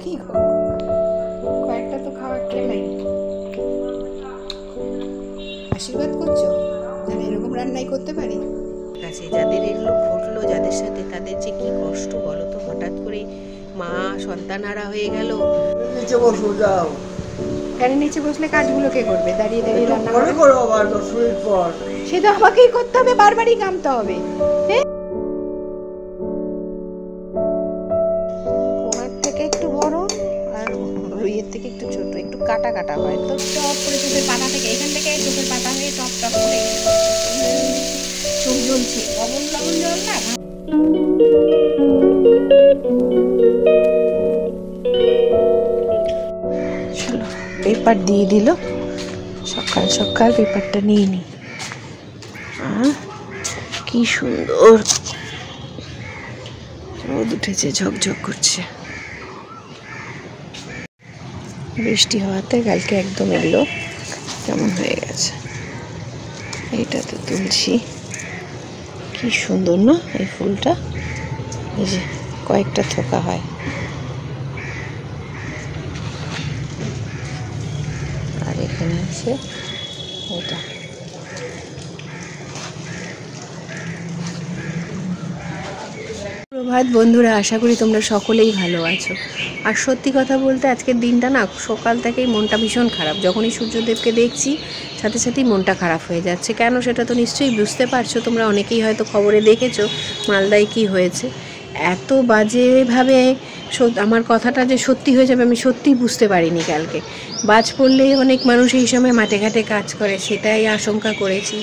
কি গো, কয়েকটা তো খাবার খেলাই। আশীর্বাদ করছো যেন এরকম রান্নাই করতে পারি। কাছে যাদের এগুলো ঘটলো, যাদের সাথে, তাদের যে কি কষ্ট বলো তো। হঠাৎ করে মা সন্তানহারা হয়ে গেল। নিচে বসো, যাও। গাড়ির নিচে বসলে কাজগুলো কে করবে? দাঁড়িয়ে দাঁড়িয়ে রান্না পরে করো আবার 10 মিনিট পর। সে তো আমাকেই করতে হবে, বারবারই কামতে হবে। ওনার থেকে একটু বড় আর রুইয়ের থেকে একটু ছোট, একটু কাটা কাটা হয় তো টপ করে চোখের পাতা থেকে, এখান থেকে চোখের পাতা হয়ে টপ টপ করে চোখ জ্বলছে। লবণ লবণ জল না। চলো পেপার দিয়ে দিল, সকাল সকাল পেপারটা নিয়ে নি। কি সুন্দর রোদ উঠেছে, ঝকঝক করছে। বৃষ্টি হওয়াতে কালকে একদম এগুলো কেমন হয়ে গেছে। এইটা তো তুলসী, কি সুন্দর না এই ফুলটা। এই যে কয়েকটা থোকা হয়। আর এখানে আছে এটা। প্রভাত বন্ধুরা, আশা করি তোমরা সকলেই ভালো আছো। আর সত্যি কথা বলতে আজকের দিনটা না সকাল থেকেই মনটা ভীষণ খারাপ। যখনই সূর্যদেবকে দেখছি সাথে সাথেই মনটা খারাপ হয়ে যাচ্ছে। কেন সেটা তো নিশ্চয়ই বুঝতে পারছো তোমরা, অনেকেই হয়তো খবরে দেখেছো মালদায় কি হয়েছে। এত বাজেভাবে আমার কথাটা যে সত্যি হয়ে যাবে আমি সত্যিই বুঝতে পারিনি কালকে। বাজ পড়লে অনেক মানুষ এই সময় মাঠে ঘাটে কাজ করে, সেটাই আশঙ্কা করেছি।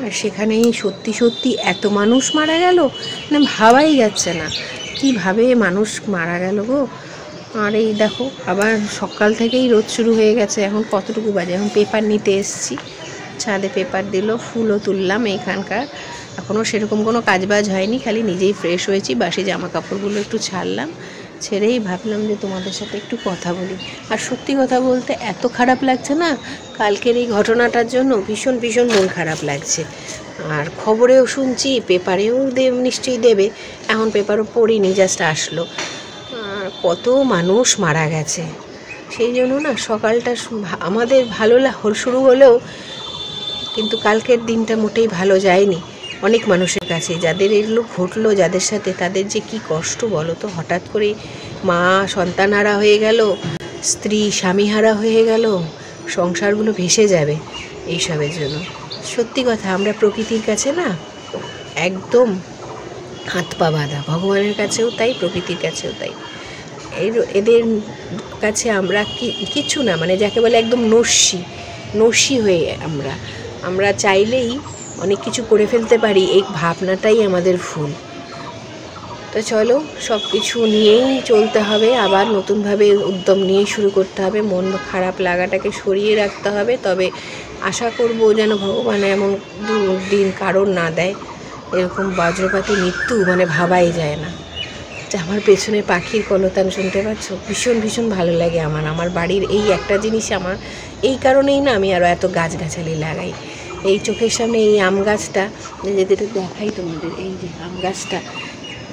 আর সেখানেই সত্যি সত্যি এত মানুষ মারা গেল, মানে ভাবাই যাচ্ছে না কিভাবে মানুষ মারা গেল গো। আর এই দেখো আবার সকাল থেকেই রোদ শুরু হয়ে গেছে। এখন কতটুকু বাজে? এখন পেপার নিতে এসেছি, ছাদে পেপার দিল, ফুলও তুললাম এইখানকার। এখনও সেরকম কোনো কাজবাজ হয়নি, খালি নিজেই ফ্রেশ হয়েছি, বাসি জামা কাপড়গুলো একটু ছাড়লাম, ছেড়েই ভাবলাম যে তোমাদের সাথে একটু কথা বলি। আর সত্যি কথা বলতে এত খারাপ লাগছে না কালকের এই ঘটনাটার জন্য, ভীষণ ভীষণ মন খারাপ লাগছে। আর খবরেও শুনছি, পেপারেও নিশ্চয়ই দেবে, এখন পেপারও পড়িনি, জাস্ট আসলো। কত মানুষ মারা গেছে। সেই জন্য না সকালটা আমাদের ভালো শুরু হলেও কিন্তু কালকের দিনটা মোটেই ভালো যায়নি অনেক মানুষের কাছে। যাদের এগুলো ঘটলো, যাদের সাথে, তাদের যে কি কষ্ট বলো তো। হঠাৎ করে মা সন্তানহারা হয়ে গেল, স্ত্রী স্বামীহারা হয়ে গেল, সংসারগুলো ভেসে যাবে এইসবের জন্য। সত্যি কথা, আমরা প্রকৃতির কাছে না একদম হাত পা বাঁধা, ভগবানের কাছেও তাই, প্রকৃতির কাছেও তাই। এদের কাছে আমরা কিছু না, মানে যাকে বলে একদম নস্যি হয়ে আমরা চাইলেই অনেক কিছু করে ফেলতে পারি, এই ভাবনাটাই আমাদের ভুল। তো চলো সব কিছু নিয়েই চলতে হবে, আবার নতুনভাবে উদ্যম নিয়ে শুরু করতে হবে, মন খারাপ লাগাটাকে সরিয়ে রাখতে হবে। তবে আশা করব যেন ভগবান এমন দিন কারণ না দেয়। এরকম বজ্রপাতি মৃত্যু মানে ভাবাই যায় না। আমার পেছনে পাখির কলতান শুনতে পাচ্ছ, ভীষণ ভীষণ ভালো লাগে আমার বাড়ির এই একটা জিনিস। আমার এই কারণেই না আমি আরও এত গাছগাছালি লাগাই। এই চোখের সামনে এই আম গাছটা, যেটা দেখাই তোমাদের, এই যে আম গাছটা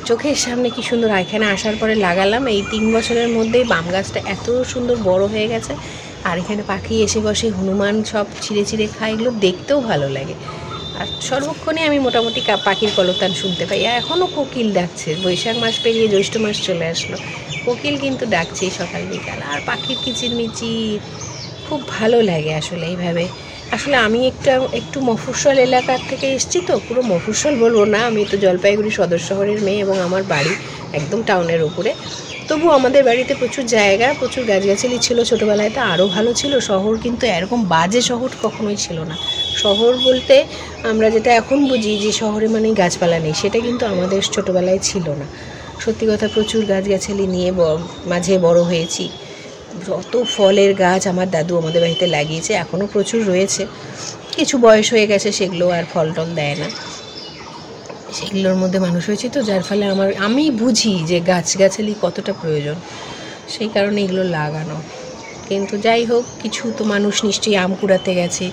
চোখের সামনে কি সুন্দর। এখানে আসার পরে লাগালাম, এই 3 বছরের মধ্যেই আম গাছটা এত সুন্দর বড় হয়ে গেছে। আর এখানে পাখি এসে বসে, হনুমান সব ছিঁড়ে ছিঁড়ে খায়, এগুলো দেখতেও ভালো লাগে। আর সর্বক্ষণে আমি মোটামুটি পাখির কলতান শুনতে পাই। আর এখনও কোকিল ডাকছে, বৈশাখ মাস পেরিয়ে জ্যৈষ্ঠ মাস চলে আসলো, কোকিল কিন্তু ডাকছেই সকাল বিকাল। আর পাখির কিচিরমিচির খুব ভালো লাগে আসলে এইভাবে। আসলে আমি একটু মফস্বল এলাকার থেকে এসেছি তো, পুরো মফস্বল বলবো না, আমি তো জলপাইগুড়ি সদর শহরের মেয়ে এবং আমার বাড়ি একদম টাউনের উপরে। তবু আমাদের বাড়িতে প্রচুর জায়গা, প্রচুর গাছগাছালি ছিল। ছোটোবেলায় তো আরও ভালো ছিল। শহর কিন্তু এরকম বাজে শহর কখনোই ছিল না। শহর বলতে আমরা যেটা এখন বুঝি যে শহরে মানে গাছপালা নেই, সেটা কিন্তু আমাদের ছোটোবেলায় ছিল না। সত্যি কথা, প্রচুর গাছগাছালি নিয়ে মাঝে বড় হয়েছি। যত ফলের গাছ আমার দাদু আমাদের বাড়িতে লাগিয়েছে, এখনও প্রচুর রয়েছে। কিছু বয়স হয়ে গেছে, সেগুলো আর ফল টল দেয় না। সেগুলোর মধ্যে মানুষ হয়েছে তো, যার ফলে আমি বুঝি যে গাছগাছালি কতটা প্রয়োজন, সেই কারণে এগুলো লাগানো। কিন্তু যাই হোক, কিছু তো মানুষ নিশ্চয়ই আম কুড়াতে গেছে,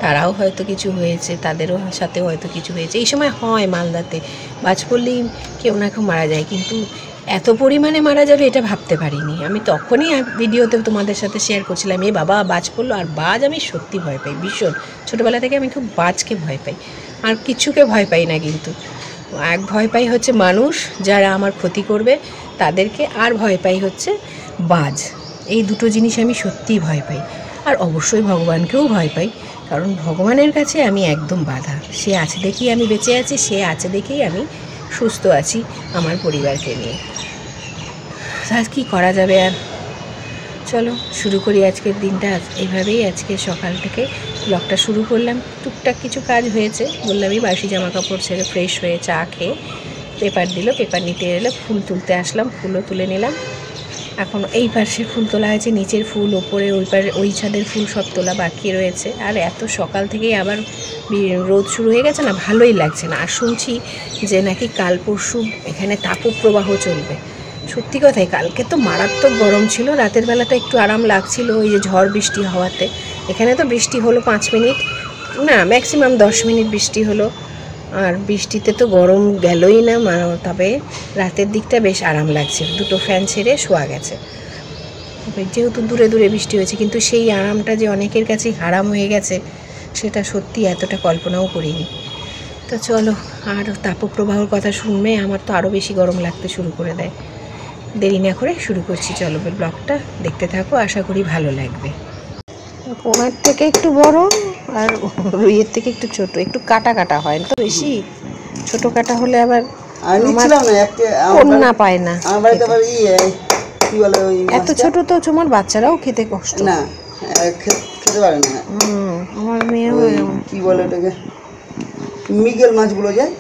তারাও হয়তো কিছু হয়েছে, তাদেরও সাথেও হয়তো কিছু হয়েছে। এই সময় হয় মালদাতে বাজ পড়লেই কেউ না কেউ মারা যায়, কিন্তু এত পরিমাণে মারা যাবে এটা ভাবতে পারিনি। আমি তখনই ভিডিওতে তোমাদের সাথে শেয়ার করছিলাম, এ বাবা বাজ পড়লো। আর বাজ আমি সত্যি ভয় পাই ভীষণ, ছোটোবেলা থেকে আমি খুব বাজকে ভয় পাই, আর কিছুকে ভয় পাই না। কিন্তু এক ভয় পাই হচ্ছে মানুষ যারা আমার ক্ষতি করবে তাদেরকে, আর ভয় পাই হচ্ছে বাজ। এই দুটো জিনিস আমি সত্যিই ভয় পাই। আর অবশ্যই ভগবানকেও ভয় পাই, কারণ ভগবানের কাছে আমি একদম বাধা। সে আছে দেখেই আমি বেঁচে আছি, সে আছে দেখেই আমি সুস্থ আছি আমার পরিবারকে নিয়ে। আর কী করা যাবে। আর চলো শুরু করি আজকের দিনটা। এইভাবেই আজকে সকাল থেকে ব্লগটা শুরু করলাম। টুকটাক কিছু কাজ হয়েছে, বললামই বাসি জামা কাপড় ছেড়ে ফ্রেশ হয়ে চা খেয়ে পেপার দিল, পেপার নিতে এলে ফুল তুলতে আসলাম, ফুলও তুলে নিলাম। এখন এই পাশে ফুল তোলা হয়েছে, নিচের ফুল ওপরে, ওই ছাদের ফুল সব তোলা বাকি রয়েছে। আর এত সকাল থেকেই আবার রোদ শুরু হয়ে গেছে না, ভালোই লাগছে না। আর শুনছি যে নাকি কাল পরশু এখানে তাপপ্রবাহ চলবে। সত্যি কথাই, কালকে তো মারাত্মক গরম ছিল, রাতের বেলাটা একটু আরাম লাগছিল ওই যে ঝড় বৃষ্টি হওয়াতে। এখানে তো বৃষ্টি হলো 5 মিনিট না, ম্যাক্সিমাম 10 মিনিট বৃষ্টি হলো। আর বৃষ্টিতে তো গরম গেলই না, তবে রাতের দিকটা বেশ আরাম লাগছে, দুটো ফ্যান ছেড়ে শোয়া গেছে। যেহেতু দূরে দূরে বৃষ্টি হয়েছে, কিন্তু সেই আরামটা যে অনেকের কাছেই হারাম হয়ে গেছে সেটা সত্যি এতটা কল্পনাও করিনি। তো চলো, আর তাপপ্রবাহর কথা শুনবে আমার তো আরও বেশি গরম লাগতে শুরু করে দেয়। দেরি না করে শুরু করছি, চলো ব্লগটা দেখতে থাকো, আশা করি ভালো লাগবে। কোনার থেকে একটু বড় আর রুইয়ের থেকে একটু ছোট, একটু কাটা কাটা হয় তো বেশি, ছোট কাটা হলে আবার না পায় না। এত ছোট তো তোমার বাচ্চারাও খেতে কষ্ট না, খেতে পারে না। আমার মেয়ে কি বলে ওটাকে, মিগেল মাছগুলো যায়।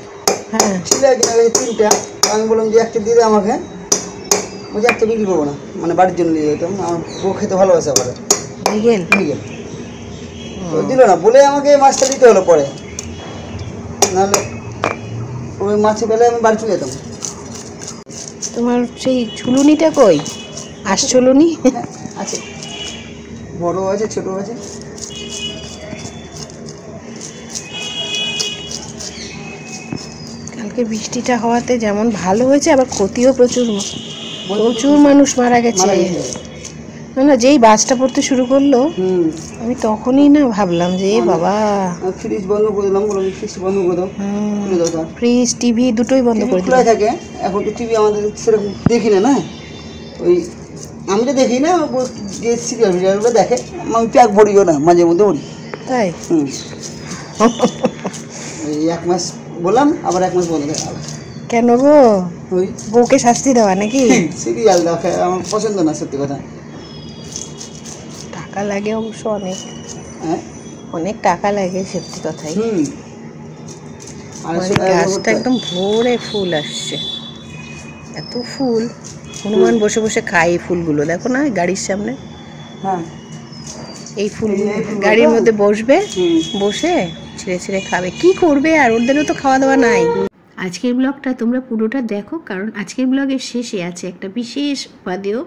হ্যাঁ, ছিল কিনা 3টা, আমি বললাম যে একটা দিয়ে আমাকে, বলছি একটা বিক্রি করবো না, মানে বাড়ির জন্য নিয়ে যেতাম, আমার বউ খেতে ভালোবাসে আবার মিগেল। তো দিল না বলে আমাকে মাছটা দিতে হলো পরে, নাহলে ওই মাছে পেলে আমি বাড়ি চলে যেতাম। তোমার সেই ঝুলুনিটা কই, আসছলুনি? আছে, বড় আছে ছোট আছে। কালকে বৃষ্টিটা হওয়াতে যেমন ভালো হয়েছে, আবার ক্ষতিও প্রচুর মানুষ মারা গেছে। না, যেই বাসটা পড়তে শুরু করলো আমি তখনই না ভাবলাম যে বাবা, ফ্রিজ বন্ধ করে দিলাম, বললাম ফ্রিজ বন্ধ করে দাও, খুলে দাও। ফ্রিজ টিভি দুটোই বন্ধ করে দিলাম। থাকে এখন তো টিভি আমাদের সেরকম দেখি না, না ওই আমি তো দেখি না, যে সিরিয়ালগুলো দেখে আমি প্যাক ভরিও না, মাঝে মধ্যে ভরি। তাই ওই 1 মাস বললাম, আবার 1 মাস বন্ধ করে। কেন গো, ওই বউকে শাস্তি দেওয়া নাকি? সিরিয়াল দেখে আমার পছন্দ না, সত্যি কথা। টাকা লাগে অবশ্য অনেক, হ্যাঁ অনেক টাকা লাগে, সত্যি কথাই। আর গাছটা একদম ভরে ফুল আসছে, এত ফুল। হনুমান বসে বসে খায় এই ফুলগুলো, দেখো না গাড়ির সামনে। হ্যাঁ, এই ফুলগুলো গাড়ির মধ্যে বসবে, বসে ছিঁড়ে ছিঁড়ে খাবে। কি করবে আর, ওদেরও তো খাওয়া দাওয়া নাই। আজকের ব্লগটা তোমরা পুরোটা দেখো, কারণ আজকের ব্লগের শেষে আছে একটা বিশেষ উপাদেয়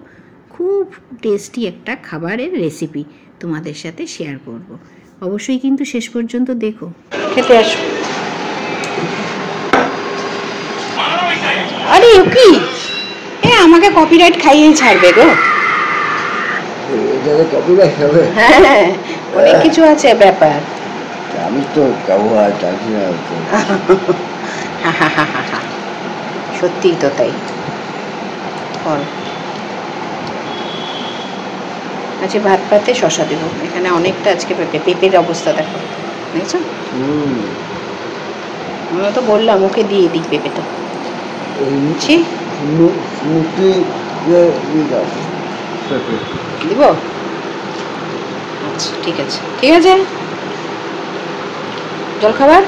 খুব টেস্টি একটা খাবারের রেসিপি তোমাদের সাথে শেয়ার করব। অবশ্যই কিন্তু শেষ পর্যন্ত দেখো, খেতে আসো। আরে কি, আমাকে কপিরাইট খাইয়েই ছাড়বে গো। হ্যাঁ, অনেক কিছু আছে ব্যাপার। আমি তো সত্যিই তো তাই। আজকে ভাত পাতে শশা দেবো, এখানে অনেকটা আজকে পেঁপের অবস্থা দেখো, বুঝেছো? আমরা তো বললাম ওকে দিয়ে দিই পেঁপেটা। দিব? আচ্ছা ঠিক আছে, ঠিক আছে। জলখাবার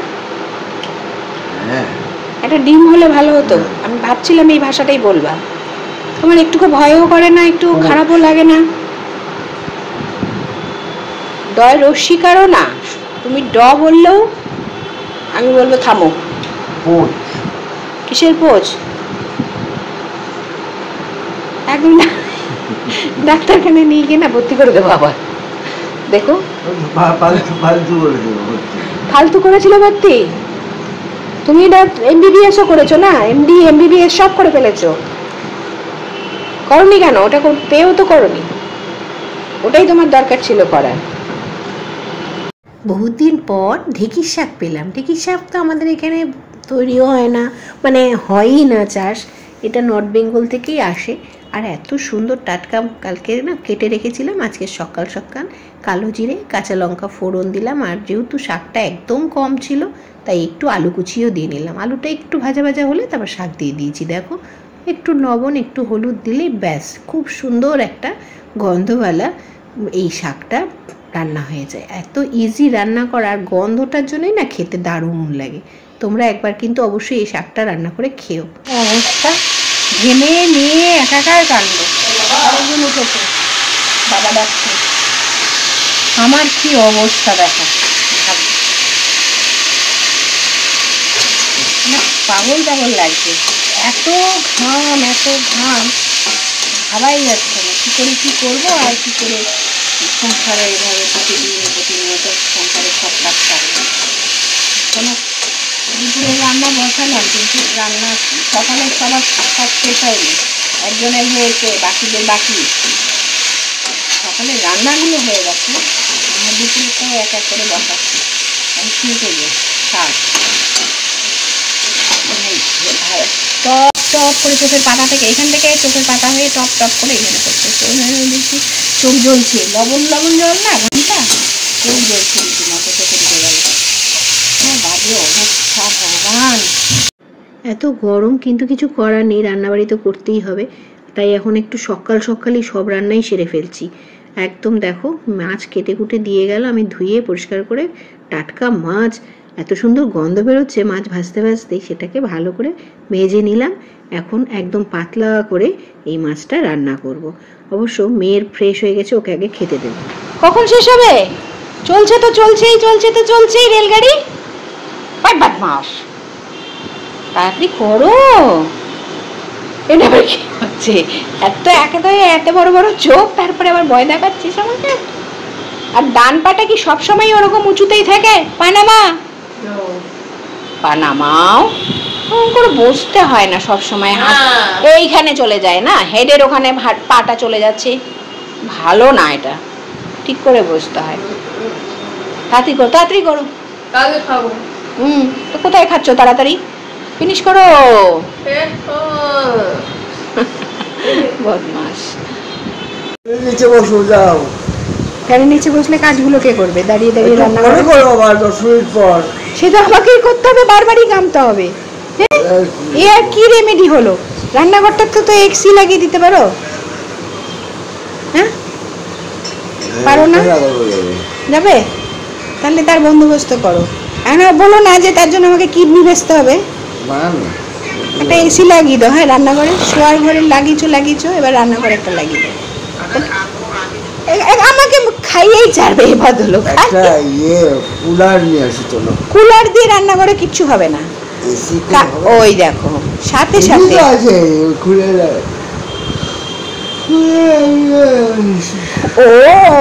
একটা ডিম হলে ভালো হতো। আমি ভাবছিলাম এই ভাষাটাই বলবা। তোমার একটুকু ভয়ও করে না, একটু খারাপও লাগে না? ডয় রসিকারও না, তুমি ড বললেও আমি বলবো থামো। কিসের পোচ? একদম ডাক্তারখানে নিয়ে গিয়ে না ভর্তি করে দেবো আবার। দেখো ফালতু করেছিল ভর্তি। তুমি এটা MBBS ও করেছো না, MD MBBS সব করে ফেলেছো। করনি কেন? ওটা পেয়েও তো করনি, ওটাই তোমার দরকার ছিল করার। বহুদিন পর ঢেঁকির শাক পেলাম। ঢেঁকির শাক তো আমাদের এখানে তৈরিও হয় না, মানে হয়ই না চাষ, এটা নর্থ বেঙ্গল থেকেই আসে। আর এত সুন্দর টাটকা, কালকে না কেটে রেখেছিলাম, আজকে সকাল সকাল কালো জিরে কাঁচা লঙ্কা ফোড়ন দিলাম। আর যেহেতু শাকটা একদম কম ছিল তাই একটু আলু কুচিও দিয়ে নিলাম। আলুটা একটু ভাজা ভাজা হলে তারপর শাক দিয়ে দিয়েছি। দেখো, একটু লবণ একটু হলুদ দিলেই ব্যাস, খুব সুন্দর একটা গন্ধওয়ালা এই শাকটা রান্না হয়ে যায়। এত ইজি রান্না করার, গন্ধটার জন্যই না খেতে দারুণ লাগে। তোমরা একবার কিন্তু অবশ্যই এই শাকটা রান্না করে খেও। অবস্থা ঘেমে নিয়ে একাকার কাণ্ড, উঠেছে, বাবা ডাকছে। আমার কি অবস্থা দেখো, পাগল পাগল লাগছে, এত ঘাম এত ঘাম, ভাবাই যাচ্ছে না কী করে কী করবো আর কী করে সংসারে এভাবে প্রতিনিয়ত সংসারে সব কাজ থাকবে। কোনো দুপুরে রান্না বসালাম, কিন্তু রান্না সকালে সবার কাজ শেষ হয়নি, একজনের হয়েছে, বাকিদের বাকি। সকালে রান্নাগুলো হয়ে গেছে, আমার দুপুরেটাও এক এক করে বসাচ্ছি। আমি কী করবো, শাক টপ টপ করে চোখের পাতা থেকে, এখান থেকে চোখের পাতা হয়ে টপ টপ করে এখানে করছে। দেখছি চোখ জ্বলছে, লবণ লবণ জল না ঘন্টা, চোখ জ্বলছে রীতিমতো, চোখে ঢুকে গেল। হ্যাঁ, বাজে অবস্থা ভগবান। এত গরম, কিন্তু কিছু করার নেই, রান্নাবাড়ি তো করতেই হবে। তাই এখন একটু সকাল সকালই সব রান্নাই সেরে ফেলছি। একদম দেখো, মাছ কেটে কুটে দিয়ে গেল, আমি ধুয়ে পরিষ্কার করে টাটকা মাছ, এত সুন্দর গন্ধ বেরোচ্ছে মাছ ভাজতে ভাজতেই, সেটাকে ভালো করে ভেজে নিলাম। এখন একদম পাতলা করে এই মাছটা রান্না করব। অবশ্য মেয়ের ফ্রেশ হয়ে গেছে, ওকে আগে খেতে দেব। কখন শেষ হবে? চলছে তো চলছেই রেলগাড়ি। বদমাস, তাড়াতাড়ি করো। এটা আবার কি হচ্ছে? এত বড় বড় চোখ, তারপরে আবার ভয় দেখাচ্ছিস আমাকে। আর ডান পাটা কি সবসময় ওরকম উঁচুতেই থাকে? পানামাও করে বসতে হয় না সব সময়, এইখানে চলে যায় না, হেডের ওখানে পাটা চলে যাচ্ছে, ভালো না, এটা ঠিক করে বসতে হয়। তাড়াতাড়ি করো। তো কোথায় খাচ্ছ? তাড়াতাড়ি ফিনিশ করো। বদমাস। নিচে বসো, যাও। ফ্যানের নিচে বসলে কাজগুলো কে করবে? দাঁড়িয়ে দাঁড়িয়ে রান্না করো আবার 10 মিনিট পর। সেটা আমাকেই করতে হবে, বারবারই ঘামতে হবে। এ আর কি রেমেডি হলো? রান্নাঘরটা তো এসি লাগিয়ে দিতে পারো। হ্যাঁ, পারো না? যাবে? তাহলে তার বন্দোবস্ত করো। এখন বলো না যে তার জন্য আমাকে কিডনি বেচতে হবে। একটা এসি লাগিয়ে দাও। হ্যাঁ, রান্নাঘরে, শোয়ার ঘরে লাগিয়েছো, এবার রান্নাঘরে একটা লাগিয়ে দাও। আমাকে খাইয়েই ছাড়বে এই ভদ্রলোক। কুলার দিয়ে রান্নাঘরে কিচ্ছু হবে না। ওই দেখো, সাথে সাথে ও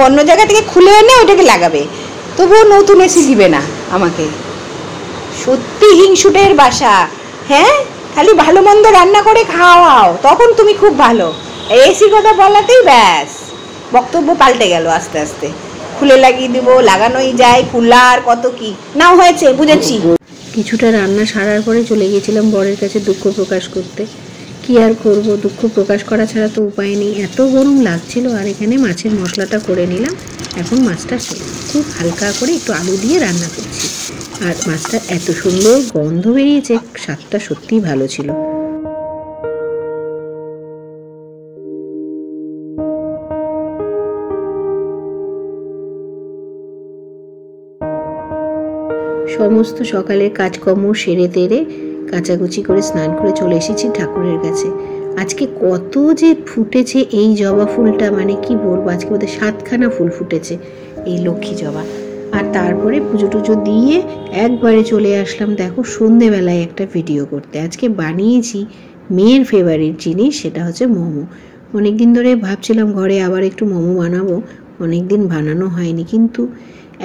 অন্য জায়গা থেকে খুলে এনে ওটাকে লাগাবে, তবুও নতুন এসি দিবে না আমাকে। সত্যি হিংসুটের বাসা। হ্যাঁ, খালি ভালো মন্দ রান্না করে খাওয়াও, তখন তুমি খুব ভালো। এসি কথা বলাতেই ব্যাস বক্তব্য পাল্টে গেল আস্তে আস্তে। খুলে লাগিয়ে দেবো, লাগানোই যায়, কুলার কত কি নাও হয়েছে, বুঝেছি। কিছুটা রান্না সারার পরে চলে গিয়েছিলাম বরের কাছে দুঃখ প্রকাশ করতে। কি আর করব, দুঃখ প্রকাশ করা ছাড়া তো উপায় নেই, এত গরম লাগছিল। আর এখানে মাছের মশলাটা করে নিলাম। এখন মাছটা খুব হালকা করে একটু আলু দিয়ে রান্না করছি। আর মাছটা এত সুন্দর গন্ধ বেরিয়েছে, স্বাদটা সত্যিই ভালো ছিল। সমস্ত সকালের কাজকর্ম সেরে তেরে কাচাকুচি করে স্নান করে চলে এসেছি ঠাকুরের কাছে। আজকে কত যে ফুটেছে এই জবা ফুলটা, মানে কি বলবো, আজকে বোধহয় 7খানা ফুল ফুটেছে এই লক্ষ্মী জবা। আর তারপরে পুজো টুজো দিয়ে একবারে চলে আসলাম দেখো সন্ধেবেলায় একটা ভিডিও করতে। আজকে বানিয়েছি মেয়ের ফেভারিট জিনিস, সেটা হচ্ছে মোমো। অনেকদিন ধরে ভাবছিলাম ঘরে আবার একটু মোমো বানাবো, অনেকদিন বানানো হয়নি। কিন্তু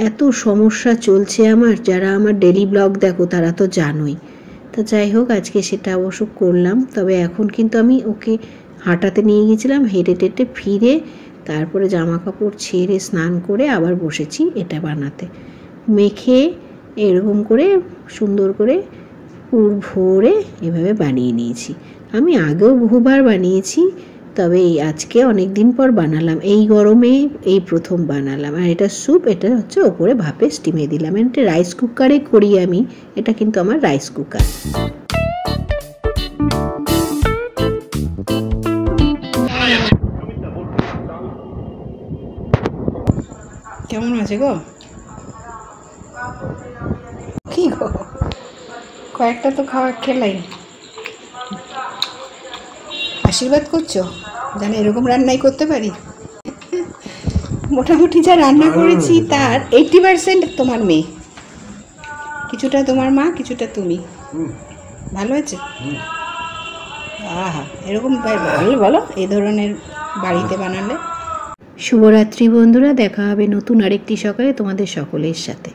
এত সমস্যা চলছে আমার, যারা আমার ডেলি ব্লগ দেখো তারা তো জানোই। তো যাই হোক, আজকে সেটা অবশ্য করলাম। তবে এখন কিন্তু আমি ওকে হাঁটাতে নিয়ে গেছিলাম, হেঁটে টেটে ফিরে তারপরে জামা কাপড় ছেড়ে স্নান করে আবার বসেছি এটা বানাতে। মেখে এরকম করে সুন্দর করে পুর ভরে এভাবে বানিয়ে নিয়েছি। আমি আগেও বহুবার বানিয়েছি, তবে আজকে অনেক দিন পর বানালাম, এই গরমে এই প্রথম বানালাম। আর এটা স্যুপ, এটা হচ্ছে ওপরে ভাপে স্টিমে দিলাম। এটা রাইস কুকারে করি আমি, এটা কিন্তু আমার রাইস কুকার। কেমন আছে গো? কি গো, কয়েকটা তো খাওয়া খেলাই। আশীর্বাদ করছো যেন এরকম রান্নাই করতে পারি। মোটামুটি যা রান্না করেছি তার 80% তোমার মেয়ে, কিছুটা তোমার মা, কিছুটা তুমি। ভালো হয়েছে? আহা, এরকম ভালো বলো এই ধরনের বাড়িতে বানালে। শুভরাত্রি বন্ধুরা, দেখা হবে নতুন আরেকটি সকালে তোমাদের সকলের সাথে।